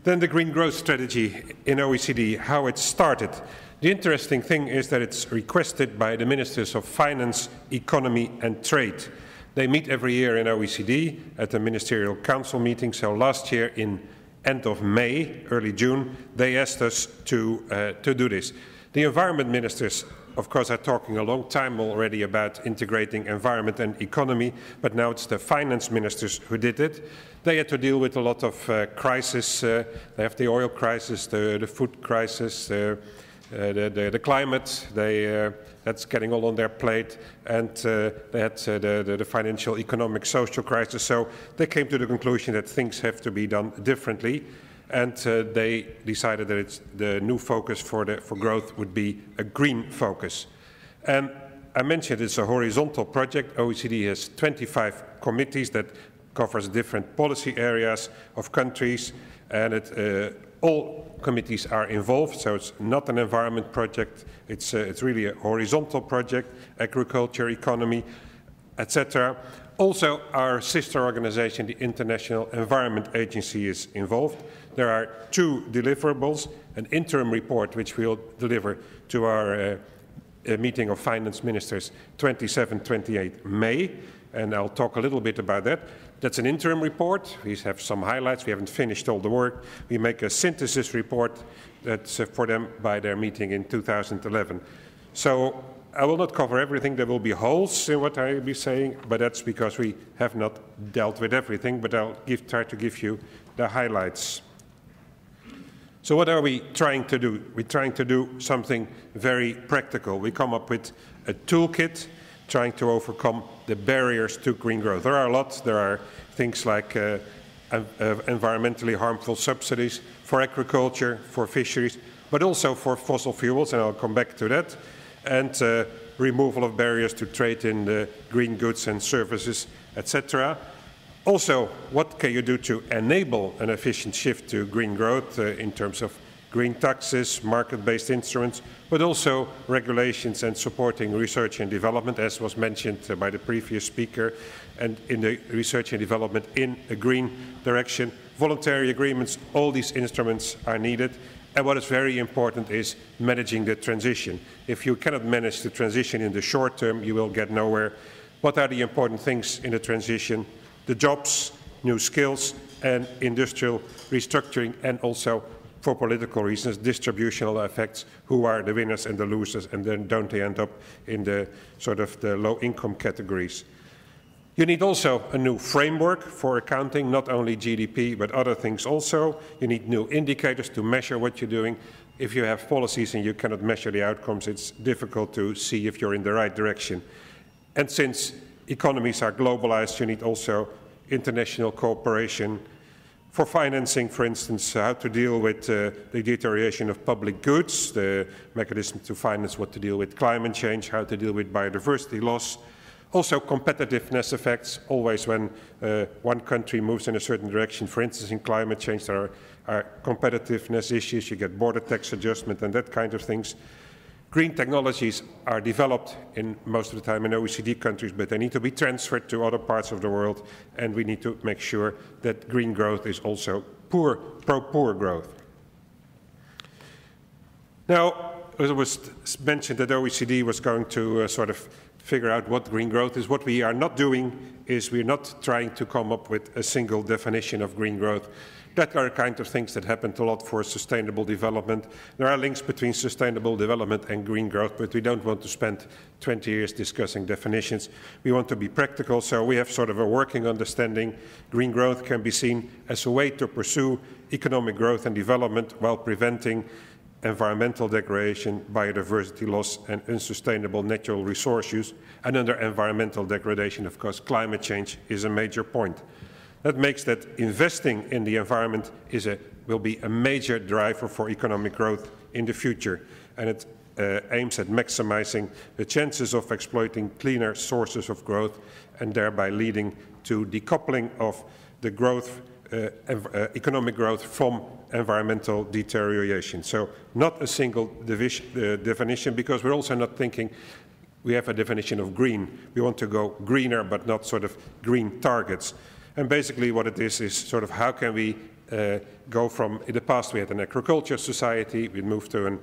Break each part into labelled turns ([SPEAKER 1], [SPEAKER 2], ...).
[SPEAKER 1] Then the green growth strategy in OECD, how it started. The interesting thing is that it's requested by the Ministers of Finance, Economy and Trade. They meet every year in OECD at the Ministerial Council meeting. So last year in end of May, early June, they asked us to do this. The environment ministers, of course, are talking a long time already about integrating environment and economy, but now it's the finance ministers who did it. They had to deal with a lot of crises. They have the oil crisis, the food crisis, the climate. That's getting all on their plate, and they had the financial, economic, social crisis. So they came to the conclusion that things have to be done differently. And they decided that the new focus for growth would be a green focus. And I mentioned it's a horizontal project. OECD has 25 committees that covers different policy areas of countries, and all committees are involved. So it's not an environment project. It's really a horizontal project: agriculture, economy, etc. Also, our sister organization, the International Environment Agency, is involved. There are 2 deliverables: an interim report, which we'll deliver to our meeting of finance ministers 27-28 May, and I'll talk a little bit about that. That's an interim report. We have some highlights. We haven't finished all the work. We make a synthesis report that's for them by their meeting in 2011. So I will not cover everything. There will be holes in what I will be saying, but that's because we have not dealt with everything, but I'll try to give you the highlights. So what are we trying to do? We're trying to do something very practical. We come up with a toolkit trying to overcome the barriers to green growth. There are a lot. There are things like environmentally harmful subsidies for agriculture, for fisheries, but also for fossil fuels, and I'll come back to that, and removal of barriers to trade in green goods and services, etc. Also, what can you do to enable an efficient shift to green growth in terms of green taxes, market-based instruments, but also regulations and supporting research and development, as was mentioned by the previous speaker, and in the research and development in a green direction. Voluntary agreements, all these instruments are needed. And what is very important is managing the transition. If you cannot manage the transition in the short term, you will get nowhere. What are the important things in the transition? The jobs, new skills, and industrial restructuring, and also, for political reasons, distributional effects. Who are the winners and the losers, and then don't they end up in the sort of the low-income categories? You need also a new framework for accounting, not only GDP, but other things also. You need new indicators to measure what you're doing. If you have policies and you cannot measure the outcomes, it's difficult to see if you're in the right direction. And since economies are globalized, you need also international cooperation for financing, for instance, how to deal with the deterioration of public goods, the mechanism to finance what to deal with climate change, how to deal with biodiversity loss. Also competitiveness effects, always when one country moves in a certain direction. For instance, in climate change, there are competitiveness issues. You get border tax adjustment and that kind of things. Green technologies are developed in most of the time in OECD countries, but they need to be transferred to other parts of the world, and we need to make sure that green growth is also pro-poor growth. Now, it was mentioned that OECD was going to sort of figure out what green growth is. What we are not doing is we're not trying to come up with a single definition of green growth. That are the kind of things that happened a lot for sustainable development. There are links between sustainable development and green growth, but we don't want to spend 20 years discussing definitions. We want to be practical, so we have sort of a working understanding. Green growth can be seen as a way to pursue economic growth and development while preventing environmental degradation, biodiversity loss, and unsustainable natural resource use. And under environmental degradation, of course, climate change is a major point. That makes that investing in the environment will be a major driver for economic growth in the future, and it aims at maximizing the chances of exploiting cleaner sources of growth and thereby leading to decoupling of the growth, economic growth from environmental deterioration. So not a single definition, because we're also not thinking we have a definition of green. We want to go greener, but not sort of green targets. And basically what it is sort of how can we go from, in the past we had an agriculture society, we moved to an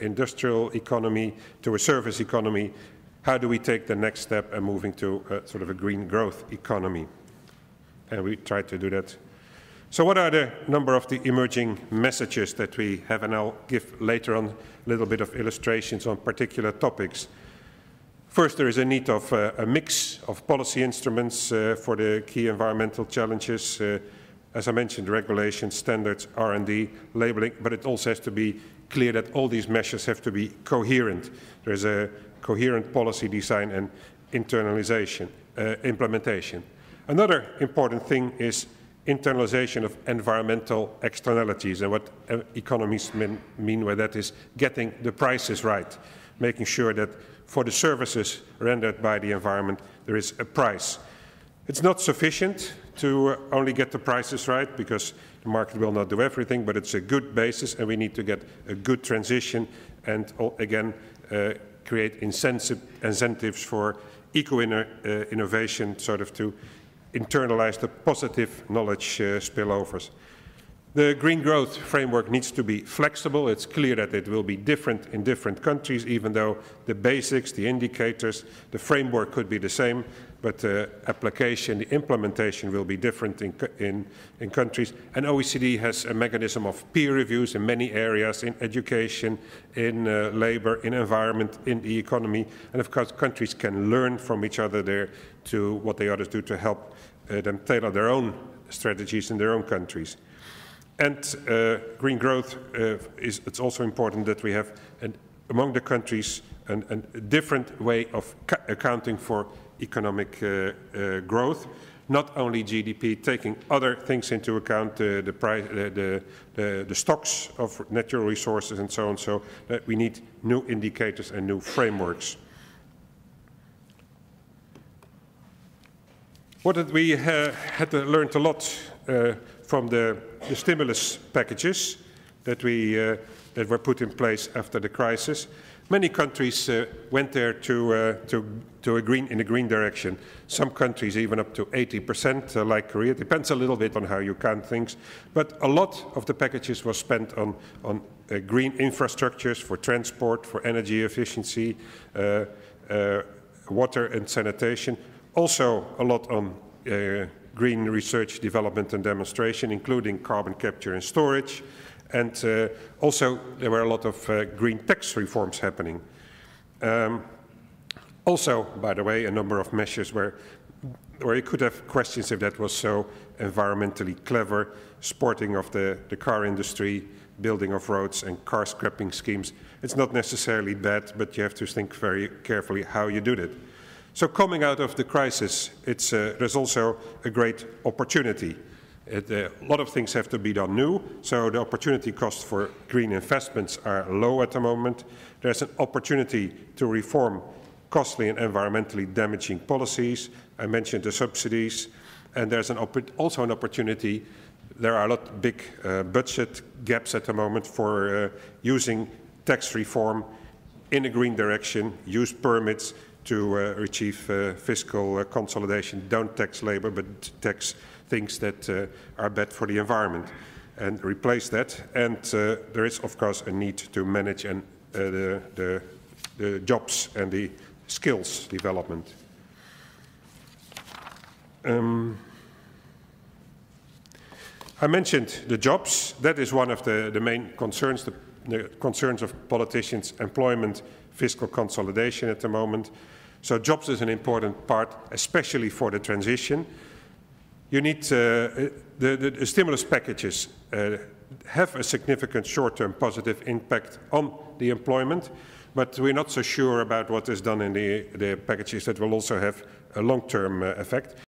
[SPEAKER 1] industrial economy, to a service economy. How do we take the next step and moving to sort of a green growth economy? And we try to do that. So what are the number of the emerging messages that we have? And I'll give later on a little bit of illustrations on particular topics. First, there is a need of a mix of policy instruments for the key environmental challenges. As I mentioned, regulations, standards, R&D, labeling, but it also has to be clear that all these measures have to be coherent. There's a coherent policy design and internalization, implementation. Another important thing is internalization of environmental externalities, and what economists mean by that is getting the prices right, making sure that for the services rendered by the environment there is a price. It's not sufficient to only get the prices right, because the market will not do everything, but it's a good basis, and we need to get a good transition and again create incentives for eco-innovation, sort of to internalize the positive knowledge spillovers. The green growth framework needs to be flexible. It's clear that it will be different in different countries, even though the basics, the indicators, the framework could be the same, but the application, the implementation will be different in countries. And OECD has a mechanism of peer reviews in many areas, in education, in labor, in environment, in the economy. And of course, countries can learn from each other there to what the others do to help them tailor their own strategies in their own countries. And green growth, it's also important that we have, among the countries, a different way of accounting for economic growth, not only GDP, taking other things into account, the stocks of natural resources and so on, so that we need new indicators and new frameworks. What did we had learned a lot from the stimulus packages that were put in place after the crisis. Many countries went there in a green direction. Some countries even up to 80%, like Korea. It depends a little bit on how you count things. But a lot of the packages was spent on green infrastructures for transport, for energy efficiency, water and sanitation. Also a lot on green research, development and demonstration, including carbon capture and storage. And also there were a lot of green tax reforms happening. Also, by the way, a number of measures where you could have questions if that was so environmentally clever, supporting of the car industry, building of roads and car scrapping schemes. It's not necessarily bad, but you have to think very carefully how you do that. So coming out of the crisis, there's also a great opportunity. A lot of things have to be done new, so the opportunity costs for green investments are low at the moment. There's an opportunity to reform costly and environmentally damaging policies. I mentioned the subsidies, and there's also an opportunity. There are a lot of big budget gaps at the moment for using tax reform in a green direction, use permits to achieve fiscal consolidation. Don't tax labor, but tax things that are bad for the environment, and replace that. And there is, of course, a need to manage the jobs and the skills development. I mentioned the jobs. That is one of the main concerns, the concerns of politicians: employment, fiscal consolidation at the moment. So jobs is an important part, especially for the transition. You need the stimulus packages have a significant short-term positive impact on the employment, but we're not so sure about what is done in the packages that will also have a long-term effect.